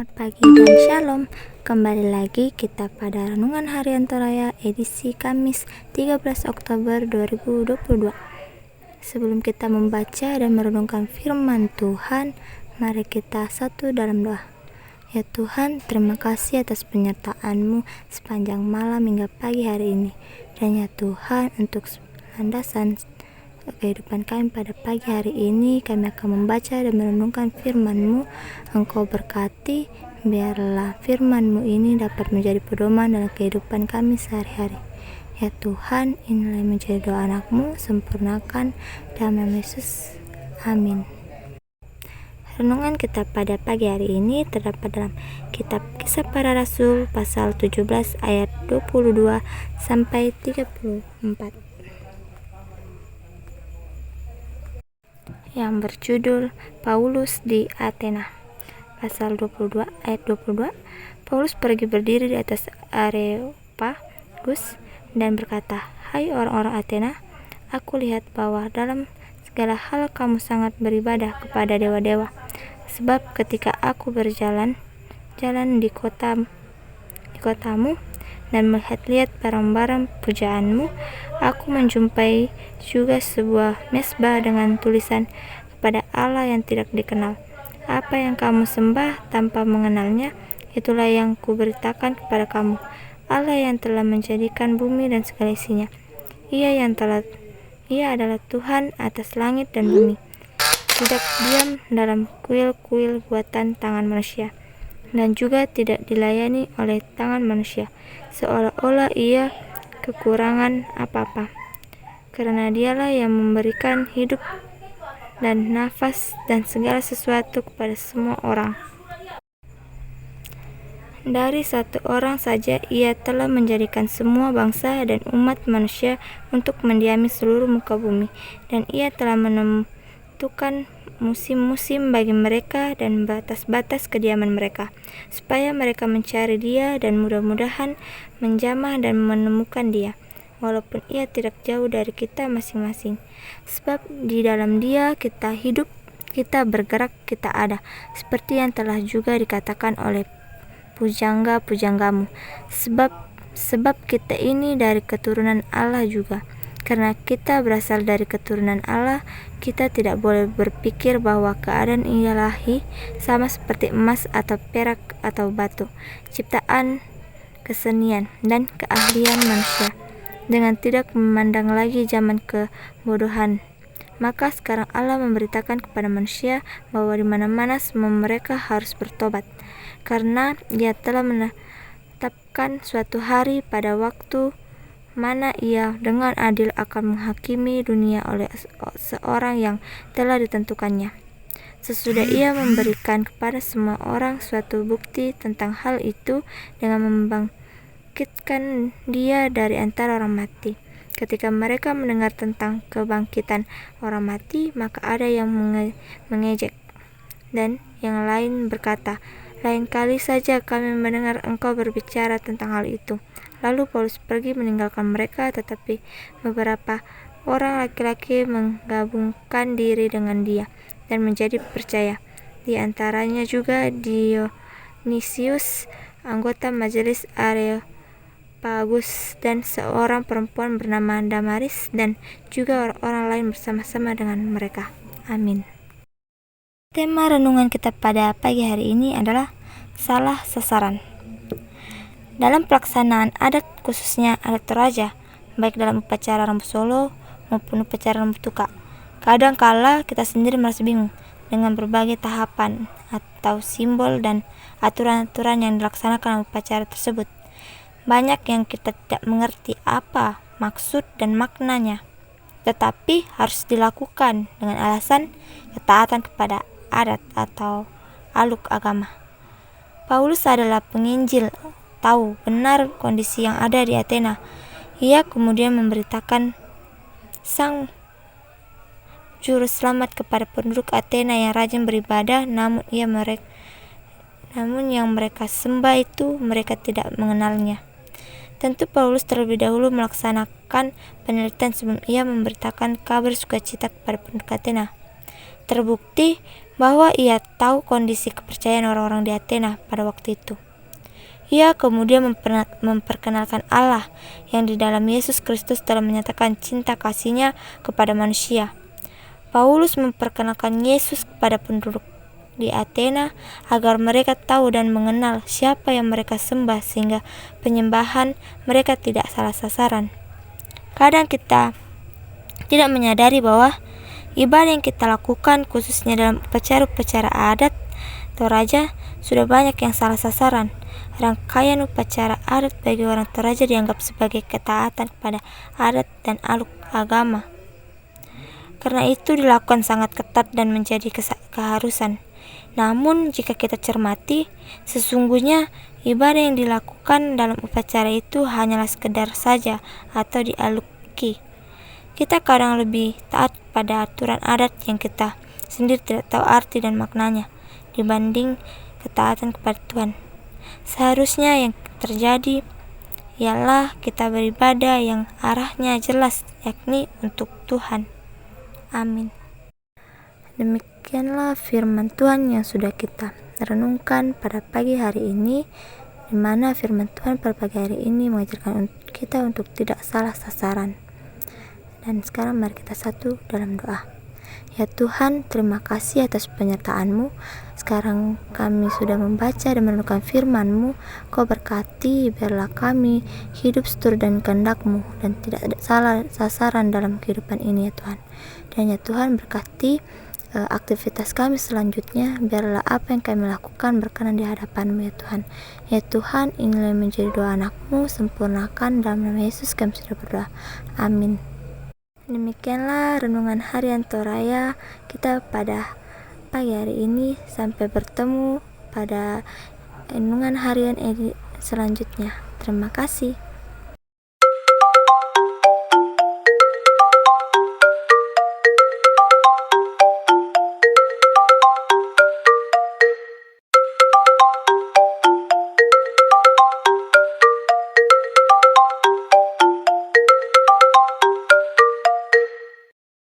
Selamat pagi dan shalom. Kembali lagi kita pada Renungan Harian Toraya edisi Kamis 13 Oktober 2022. Sebelum kita membaca dan merenungkan firman Tuhan, mari kita satu dalam doa. Ya Tuhan, terima kasih atas penyertaan-Mu sepanjang malam hingga pagi hari ini. Dan ya Tuhan, untuk landasan kehidupan kami pada pagi hari ini, kami akan membaca dan merenungkan firman-Mu. Engkau berkati, biarlah firman-Mu ini dapat menjadi pedoman dalam kehidupan kami sehari-hari. Ya Tuhan, inilah yang menjadi doa anak-Mu, sempurnakan dalam nama Yesus. Amin. Renungan kita pada pagi hari ini terdapat dalam kitab Kisah Para Rasul pasal 17 ayat 22 sampai 34. Yang berjudul Paulus di Athena. Pasal 22 ayat 22. Paulus pergi berdiri di atas Areopagus dan berkata, "Hai orang-orang Athena, aku lihat bahwa dalam segala hal kamu sangat beribadah kepada dewa-dewa. Sebab ketika aku berjalan di kotamu dan melihat-lihat barang-barang pujaanmu, aku menjumpai juga sebuah mesbah dengan tulisan kepada Allah yang tidak dikenal. Apa yang kamu sembah tanpa mengenalnya, itulah yang kuberitakan kepada kamu. Allah yang telah menjadikan bumi dan segala isinya. Ia adalah Tuhan atas langit dan bumi. Tidak diam dalam kuil-kuil buatan tangan manusia, dan juga tidak dilayani oleh tangan manusia, seolah-olah ia kekurangan apa-apa. Karena dialah yang memberikan hidup dan nafas dan segala sesuatu kepada semua orang. Dari satu orang saja ia telah menjadikan semua bangsa dan umat manusia untuk mendiami seluruh muka bumi, dan ia telah menentukan musim-musim bagi mereka dan batas-batas kediaman mereka, supaya mereka mencari Dia dan mudah-mudahan menjamah dan menemukan Dia, walaupun Ia tidak jauh dari kita masing-masing. Sebab di dalam Dia kita hidup, kita bergerak, kita ada, seperti yang telah juga dikatakan oleh pujangga-pujanggamu. Sebab kita ini dari keturunan Allah juga. Karena kita berasal dari keturunan Allah, kita tidak boleh berpikir bahwa keadaan ilahi sama seperti emas atau perak atau batu, ciptaan kesenian dan keahlian manusia, dengan tidak memandang lagi zaman kebodohan. Maka sekarang Allah memberitakan kepada manusia bahwa di mana-mana semua mereka harus bertobat, karena Ia telah menetapkan suatu hari pada waktu mana Ia dengan adil akan menghakimi dunia oleh seorang yang telah ditentukannya. Sesudah Ia memberikan kepada semua orang suatu bukti tentang hal itu dengan membangkitkan Dia dari antara orang mati. Ketika mereka mendengar tentang kebangkitan orang mati, maka ada yang mengejek, dan yang lain berkata, "Lain kali saja kami mendengar engkau berbicara tentang hal itu." Lalu Paulus pergi meninggalkan mereka, tetapi beberapa orang laki-laki menggabungkan diri dengan dia dan menjadi percaya. Di antaranya juga Dionysius, anggota majelis Areopagus, dan seorang perempuan bernama Damaris, dan juga orang-orang lain bersama-sama dengan mereka. Amin. Tema renungan kita pada pagi hari ini adalah salah sasaran. Dalam pelaksanaan adat, khususnya adat Toraja, baik dalam upacara rambut solo maupun upacara rambut tuka, kadang-kala kita sendiri merasa bingung dengan berbagai tahapan atau simbol dan aturan-aturan yang dilaksanakan dalam upacara tersebut. Banyak yang kita tidak mengerti apa maksud dan maknanya, tetapi harus dilakukan dengan alasan ketaatan kepada adat atau aluk agama. Paulus adalah penginjil, tahu benar kondisi yang ada di Athena. Ia kemudian memberitakan sang juru selamat kepada penduduk Athena yang rajin beribadah, namun yang mereka sembah itu mereka tidak mengenalnya. Tentu Paulus terlebih dahulu melaksanakan penelitian sebelum ia memberitakan kabar sukacita kepada penduduk Athena. Terbukti bahwa ia tahu kondisi kepercayaan orang-orang di Athena pada waktu itu. Ia kemudian memperkenalkan Allah yang di dalam Yesus Kristus telah menyatakan cinta kasih-Nya kepada manusia. Paulus memperkenalkan Yesus kepada penduduk di Athena agar mereka tahu dan mengenal siapa yang mereka sembah sehingga penyembahan mereka tidak salah sasaran. Kadang kita tidak menyadari bahwa ibadah yang kita lakukan khususnya dalam upacara-upacara adat Toraja sudah banyak yang salah sasaran. Rangkaian upacara adat bagi orang Toraja dianggap sebagai ketaatan kepada adat dan aluk agama. Karena itu dilakukan sangat ketat dan menjadi keharusan. Namun jika kita cermati, sesungguhnya ibadah yang dilakukan dalam upacara itu hanyalah sekedar saja atau dialuki. Kita kadang lebih taat pada aturan adat yang kita sendiri tidak tahu arti dan maknanya dibanding ketaatan kepada Tuhan. Seharusnya yang terjadi ialah kita beribadah yang arahnya jelas, yakni untuk Tuhan. Amin. Demikianlah firman Tuhan yang sudah kita renungkan pada pagi hari ini, di mana firman Tuhan pada pagi hari ini mengajarkan kita untuk tidak salah sasaran. Dan sekarang mari kita satu dalam doa. Ya Tuhan, terima kasih atas penyertaan-Mu. Sekarang kami sudah membaca dan merenungkan firman-Mu. Kau berkati, biarlah kami hidup seturut dan kehendak-Mu dan tidak ada salah sasaran dalam kehidupan ini ya Tuhan. Dan ya Tuhan, berkati aktivitas kami selanjutnya, biarlah apa yang kami lakukan berkenan di hadapan-Mu ya Tuhan. Ya Tuhan, inilah yang menjadi doa anak-Mu, sempurnakan dalam nama Yesus kami sudah berdoa. Amin. Demikianlah renungan harian Toraya kita pada pagi hari ini. Sampai bertemu pada renungan harian selanjutnya. Terima kasih.